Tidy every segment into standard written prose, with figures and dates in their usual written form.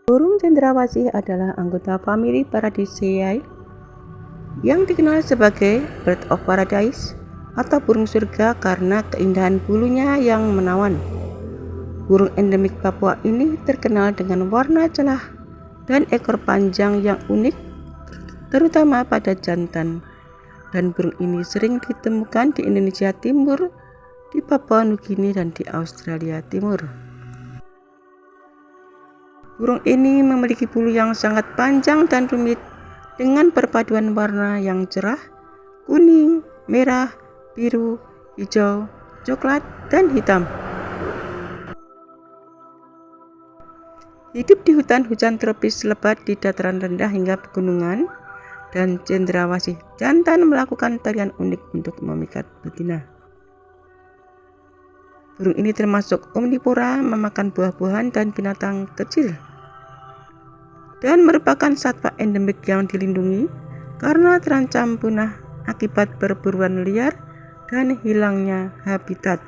Burung cendrawasih adalah anggota famili Paradisaceae yang dikenal sebagai Bird of Paradise atau burung surga karena keindahan bulunya yang menawan. Burung endemik Papua ini terkenal dengan warna cerah dan ekor panjang yang unik, terutama pada jantan. Dan burung ini sering ditemukan di Indonesia Timur, di Papua Nugini, dan di Australia Timur. Burung ini memiliki bulu yang sangat panjang dan rumit dengan perpaduan warna yang cerah, kuning, merah, biru, hijau, coklat, dan hitam. Hidup di hutan hujan tropis lebat di dataran rendah hingga pegunungan, dan cendrawasih jantan melakukan tarian unik untuk memikat betina. Burung ini termasuk omnivora, memakan buah-buahan dan binatang kecil, dan merupakan satwa endemik yang dilindungi karena terancam punah akibat perburuan liar dan hilangnya habitat.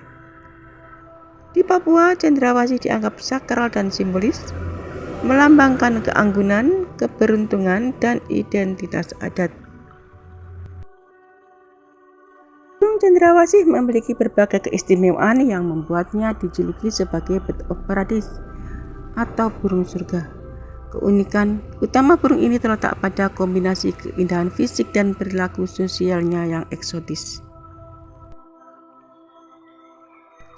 Di Papua, cendrawasih dianggap sakral dan simbolis, melambangkan keanggunan, keberuntungan, dan identitas adat. Burung cendrawasih memiliki berbagai keistimewaan yang membuatnya dijuluki sebagai Bird of Paradise atau burung surga. Keunikan utama burung ini terletak pada kombinasi keindahan fisik dan perilaku sosialnya yang eksotis.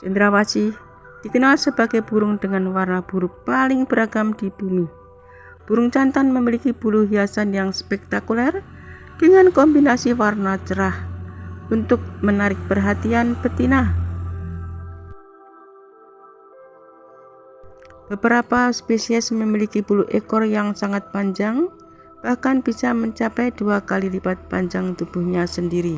Cendrawasih dikenal sebagai burung dengan warna bulu paling beragam di bumi. Burung jantan memiliki bulu hiasan yang spektakuler dengan kombinasi warna cerah untuk menarik perhatian betina. Beberapa spesies memiliki bulu ekor yang sangat panjang, bahkan bisa mencapai 2 kali lipat panjang tubuhnya sendiri.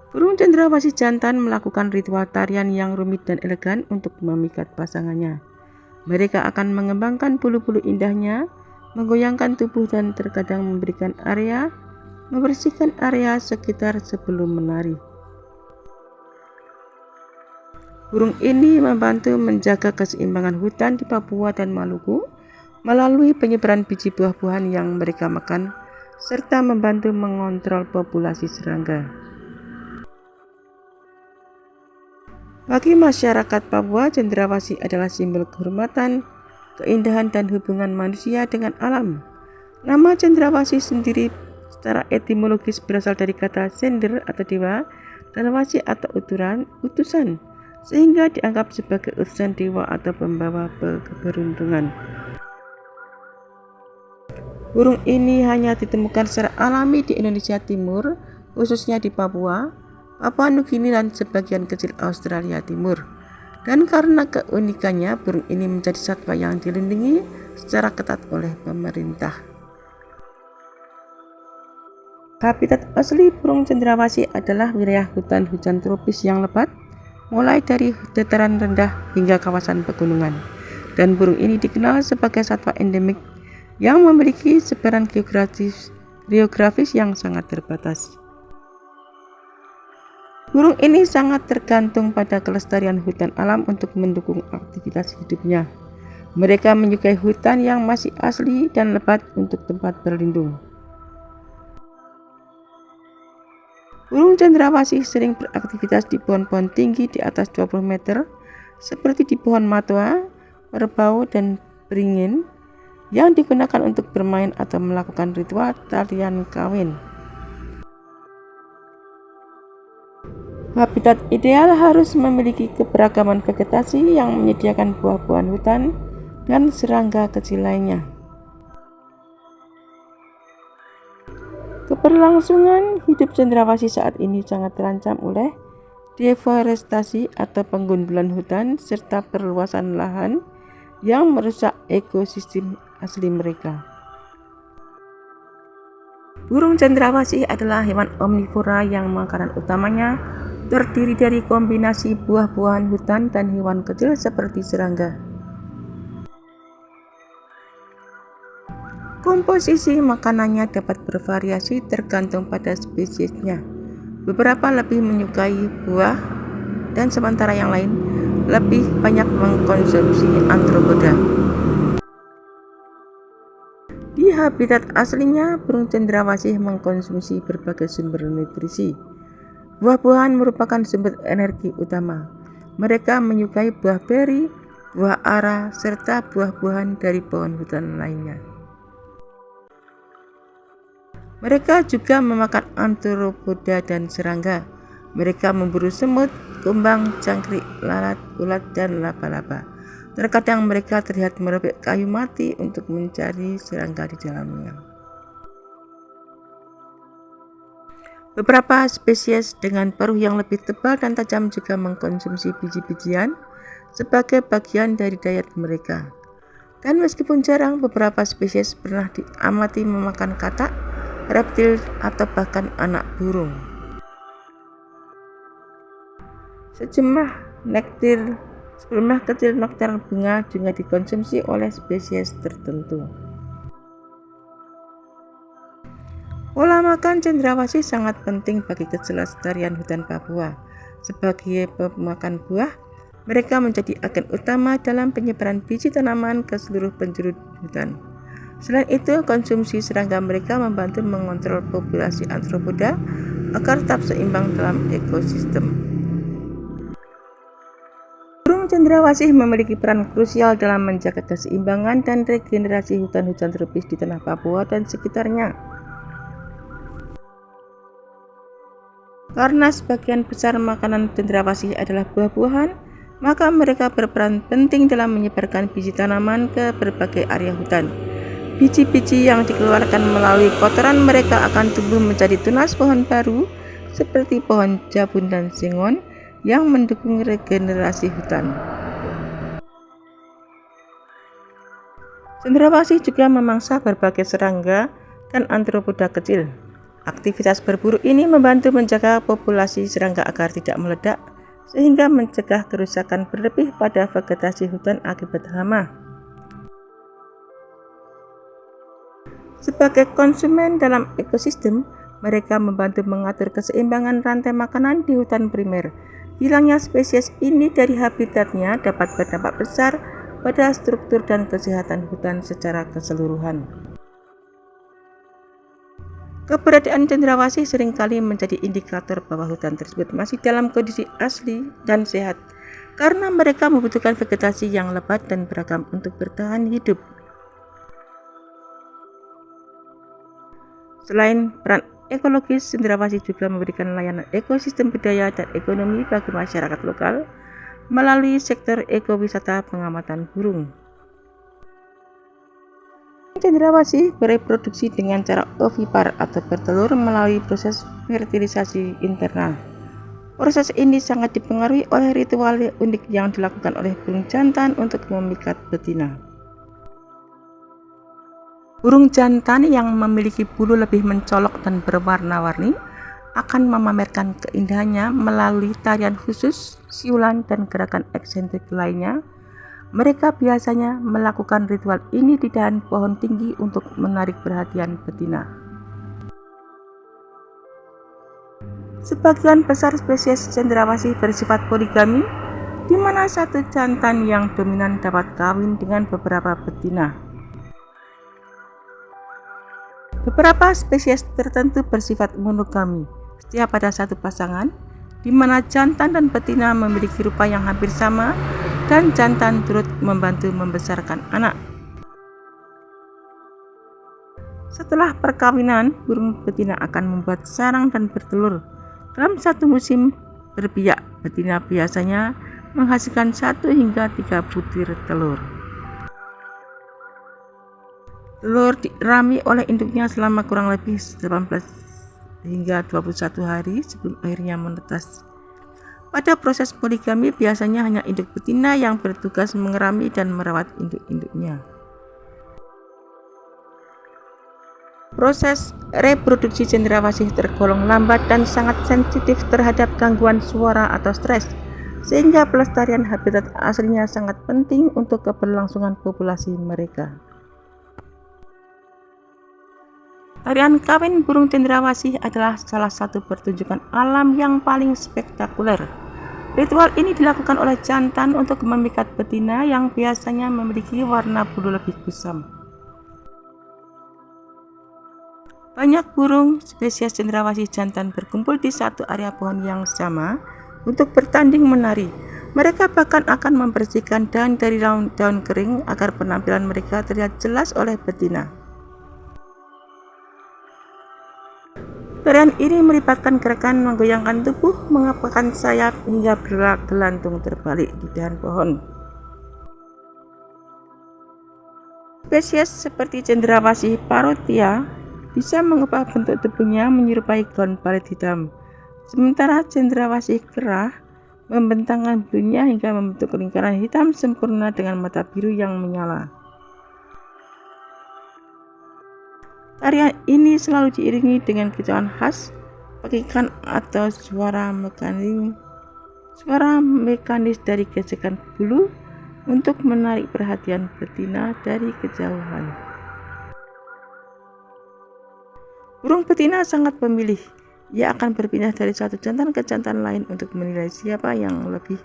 Burung cendrawasih jantan melakukan ritual tarian yang rumit dan elegan untuk memikat pasangannya. Mereka akan mengembangkan bulu-bulu indahnya, menggoyangkan tubuh, dan terkadang membersihkan area sekitar sebelum menari. Burung ini membantu menjaga keseimbangan hutan di Papua dan Maluku melalui penyebaran biji buah-buahan yang mereka makan, serta membantu mengontrol populasi serangga. Bagi masyarakat Papua, cendrawasih adalah simbol kehormatan, keindahan, dan hubungan manusia dengan alam. Nama cendrawasih sendiri secara etimologis berasal dari kata sender atau dewa dan wasih atau utusan, sehingga dianggap sebagai utusan dewa atau pembawa keberuntungan. Burung ini hanya ditemukan secara alami di Indonesia Timur, khususnya di Papua, Papua Nugini, dan sebagian kecil Australia Timur. Dan karena keunikannya, burung ini menjadi satwa yang dilindungi secara ketat oleh pemerintah. Habitat asli burung cendrawasih adalah wilayah hutan hujan tropis yang lebat, mulai dari dataran rendah hingga kawasan pegunungan. Dan burung ini dikenal sebagai satwa endemik yang memiliki sebaran geografis yang sangat terbatas. Burung ini sangat tergantung pada kelestarian hutan alam untuk mendukung aktivitas hidupnya. Mereka menyukai hutan yang masih asli dan lebat untuk tempat berlindung. Burung cendrawasih sering beraktivitas di pohon-pohon tinggi di atas 20 meter, seperti di pohon matua, merbau, dan beringin, yang digunakan untuk bermain atau melakukan ritual tarian kawin. Habitat ideal harus memiliki keberagaman vegetasi yang menyediakan buah-buahan hutan dan serangga kecil lainnya. Keberlangsungan hidup cendrawasih saat ini sangat terancam oleh deforestasi atau penggundulan hutan serta perluasan lahan yang merusak ekosistem asli mereka. Burung cendrawasih adalah hewan omnivora yang makanan utamanya terdiri dari kombinasi buah-buahan hutan dan hewan kecil seperti serangga. Komposisi makanannya dapat bervariasi tergantung pada spesiesnya. Beberapa lebih menyukai buah dan sementara yang lain lebih banyak mengkonsumsi arthropoda. Di habitat aslinya, burung cendrawasih mengkonsumsi berbagai sumber nutrisi. Buah-buahan merupakan sumber energi utama. Mereka menyukai buah beri, buah ara, serta buah-buahan dari pohon hutan lainnya. Mereka juga memakan arthropoda dan serangga. Mereka memburu semut, kumbang, cangkrik, lalat, ulat, dan laba-laba. Terkadang mereka terlihat merobek kayu mati untuk mencari serangga di dalamnya. Beberapa spesies dengan paruh yang lebih tebal dan tajam juga mengkonsumsi biji-bijian sebagai bagian dari diet mereka. Dan meskipun jarang, beberapa spesies pernah diamati memakan katak, reptil, atau bahkan anak burung. Sejumlah kecil nektar bunga juga dikonsumsi oleh spesies tertentu. Pola makan cendrawasih sangat penting bagi kelestarian hutan Papua. Sebagai pemakan buah, mereka menjadi agen utama dalam penyebaran biji tanaman ke seluruh penjuru hutan. Selain itu, konsumsi serangga mereka membantu mengontrol populasi arthropoda agar tetap seimbang dalam ekosistem. Burung cendrawasih memiliki peran krusial dalam menjaga keseimbangan dan regenerasi hutan-hutan tropis di tanah Papua dan sekitarnya. Karena sebagian besar makanan cendrawasih adalah buah-buahan, maka mereka berperan penting dalam menyebarkan biji tanaman ke berbagai area hutan. Biji-biji yang dikeluarkan melalui kotoran mereka akan tumbuh menjadi tunas pohon baru seperti pohon jabun dan sengon yang mendukung regenerasi hutan. Cendrawasih juga memangsa berbagai serangga dan arthropoda kecil. Aktivitas berburu ini membantu menjaga populasi serangga agar tidak meledak, sehingga mencegah kerusakan berlebih pada vegetasi hutan akibat hama. Sebagai konsumen dalam ekosistem, mereka membantu mengatur keseimbangan rantai makanan di hutan primer. Hilangnya spesies ini dari habitatnya dapat berdampak besar pada struktur dan kesehatan hutan secara keseluruhan. Keberadaan cendrawasih seringkali menjadi indikator bahwa hutan tersebut masih dalam kondisi asli dan sehat, karena mereka membutuhkan vegetasi yang lebat dan beragam untuk bertahan hidup. Selain peran ekologis, cendrawasih juga memberikan layanan ekosistem budaya dan ekonomi bagi masyarakat lokal melalui sektor ekowisata pengamatan burung. Cendrawasih bereproduksi dengan cara ovipar atau bertelur melalui proses fertilisasi internal. Proses ini sangat dipengaruhi oleh ritual unik yang dilakukan oleh burung jantan untuk memikat betina. Burung jantan yang memiliki bulu lebih mencolok dan berwarna-warni akan memamerkan keindahannya melalui tarian khusus, siulan, dan gerakan eksentrik lainnya. Mereka biasanya melakukan ritual ini di dahan pohon tinggi untuk menarik perhatian betina. Sebagian besar spesies cendrawasih bersifat poligami, di mana satu jantan yang dominan dapat kawin dengan beberapa betina. Beberapa spesies tertentu bersifat monogami, setia pada satu pasangan, di mana jantan dan betina memiliki rupa yang hampir sama dan jantan turut membantu membesarkan anak. Setelah perkawinan, burung betina akan membuat sarang dan bertelur. Dalam satu musim berbiak, betina biasanya menghasilkan 1 hingga 3 butir telur. Telur dirami oleh induknya selama kurang lebih 18 hingga 21 hari sebelum akhirnya menetas. Pada proses poligami biasanya hanya induk betina yang bertugas mengerami dan merawat induk-induknya. Proses reproduksi cendrawasih tergolong lambat dan sangat sensitif terhadap gangguan suara atau stres, sehingga pelestarian habitat aslinya sangat penting untuk keberlangsungan populasi mereka. Tarian kawin burung cendrawasih adalah salah satu pertunjukan alam yang paling spektakuler. Ritual ini dilakukan oleh jantan untuk memikat betina yang biasanya memiliki warna bulu lebih kusam. Banyak burung spesies cendrawasih jantan berkumpul di satu area pohon yang sama untuk bertanding menari. Mereka bahkan akan membersihkan daun dari daun kering agar penampilan mereka terlihat jelas oleh betina. Tarian ini melibatkan gerakan menggoyangkan tubuh, mengepakkan sayap hingga bergelantung terbalik di dahan pohon. Spesies seperti cendrawasih parotia bisa mengubah bentuk tubuhnya menyerupai gaun balet hitam, sementara cendrawasih kerah membentangkan bulunya hingga membentuk lingkaran hitam sempurna dengan mata biru yang menyala. Tarian ini selalu diiringi dengan kicauan khas, pekikan atau suara mekanis dari gesekan bulu untuk menarik perhatian betina dari kejauhan. Burung betina sangat pemilih. Ia akan berpindah dari satu jantan ke jantan lain untuk menilai siapa yang lebih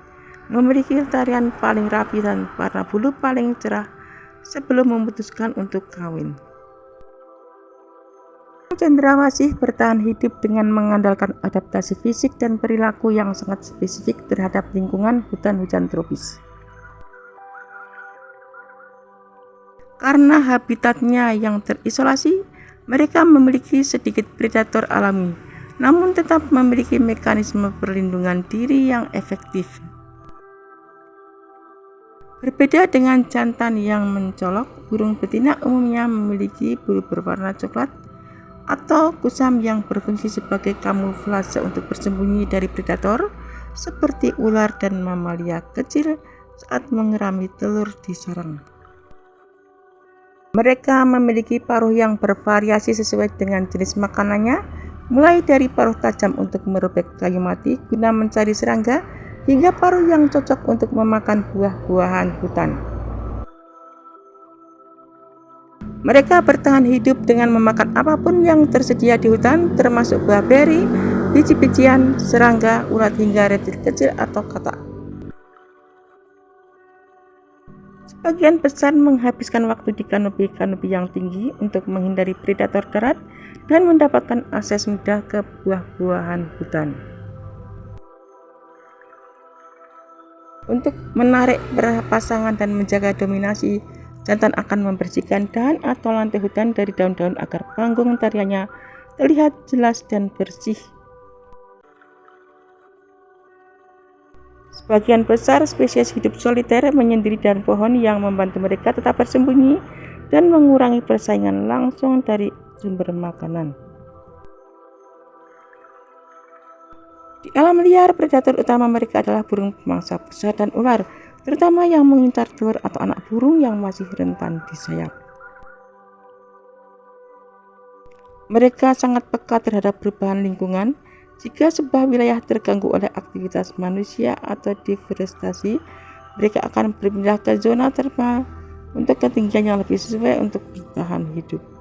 memiliki tarian paling rapi dan warna bulu paling cerah sebelum memutuskan untuk kawin. Cendrawasih bertahan hidup dengan mengandalkan adaptasi fisik dan perilaku yang sangat spesifik terhadap lingkungan hutan-hujan tropis. Karena habitatnya yang terisolasi, mereka memiliki sedikit predator alami, namun tetap memiliki mekanisme perlindungan diri yang efektif. Berbeda dengan jantan yang mencolok, burung betina umumnya memiliki bulu berwarna coklat atau kusam yang berfungsi sebagai kamuflase untuk bersembunyi dari predator seperti ular dan mamalia kecil saat mengerami telur di sarang. Mereka memiliki paruh yang bervariasi sesuai dengan jenis makanannya, mulai dari paruh tajam untuk merobek kayu mati guna mencari serangga, hingga paruh yang cocok untuk memakan buah-buahan hutan. Mereka bertahan hidup dengan memakan apapun yang tersedia di hutan, termasuk buah beri, biji-bijian, serangga, ulat hingga reptil kecil atau katak. Sebagian besar menghabiskan waktu di kanopi-kanopi yang tinggi untuk menghindari predator darat dan mendapatkan akses mudah ke buah-buahan hutan. Untuk menarik pasangan dan menjaga dominasi, jantan akan membersihkan dahan atau lantai hutan dari daun-daun agar panggung tariannya terlihat jelas dan bersih. Sebagian besar spesies hidup soliter menyendiri dahan pohon yang membantu mereka tetap bersembunyi dan mengurangi persaingan langsung dari sumber makanan. Di alam liar, predator utama mereka adalah burung pemangsa besar dan ular, terutama yang mengincar telur atau anak burung yang masih rentan di sayap. Mereka sangat peka terhadap perubahan lingkungan. Jika sebuah wilayah terganggu oleh aktivitas manusia atau deforestasi, mereka akan berpindah ke zona termal untuk ketinggian yang lebih sesuai untuk bertahan hidup.